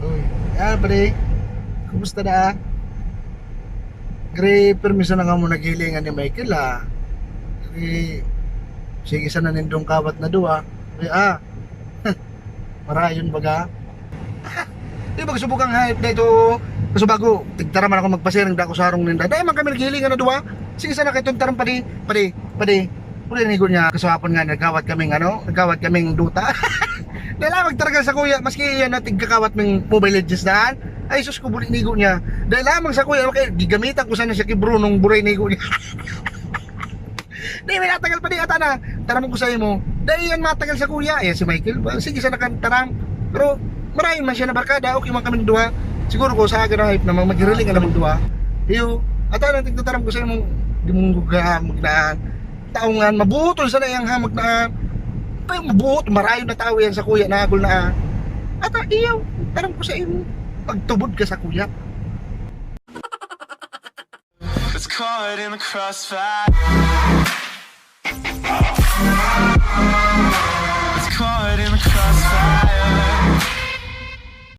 Uy, pre. Kumusta na? Gre, permiso na nga mo naghilingan ni Michael Gre, sige sana nindong kawat na duwa. Gre, marayon baga. Di ba gusto bukang hype na ito? Gusto bago, tigtara man ako magpasirang dako sa harong ninda. Dahil man kami naghilingan na duwa. Sige sana kay tuntarang padi. Uli nigo niya, kasapon nga nagkawat kaming duta. Dahil magtaragal sa kuya, maski yan natin kakawat ng Mobile Legends daan. Ay sus ko bulik nigo niya. Dahil lamang sa kuya, okay, gigamitan ko sana siya kibrunong buray nigo niya. Dahil may natagal pa di ata na. Taramang ko sa mo. Dahil yan matagal sa kuya. Ayan si Michael. Sige sana kan tarang. Pero marami man siya na barkada. Okay man kami duha. Siguro ko sa akin na hype na maghireling ka naman duha. Iyo, ata na tigtataram ko sa mo. Di mong gugamag na taongan. Mabutol sana yung hamag na pero mabuot, marayo na tao yan sa kuya na agol na at iyo, tarang ko sa imo pagtubod ka sa kuya. It's caught in the crossfire.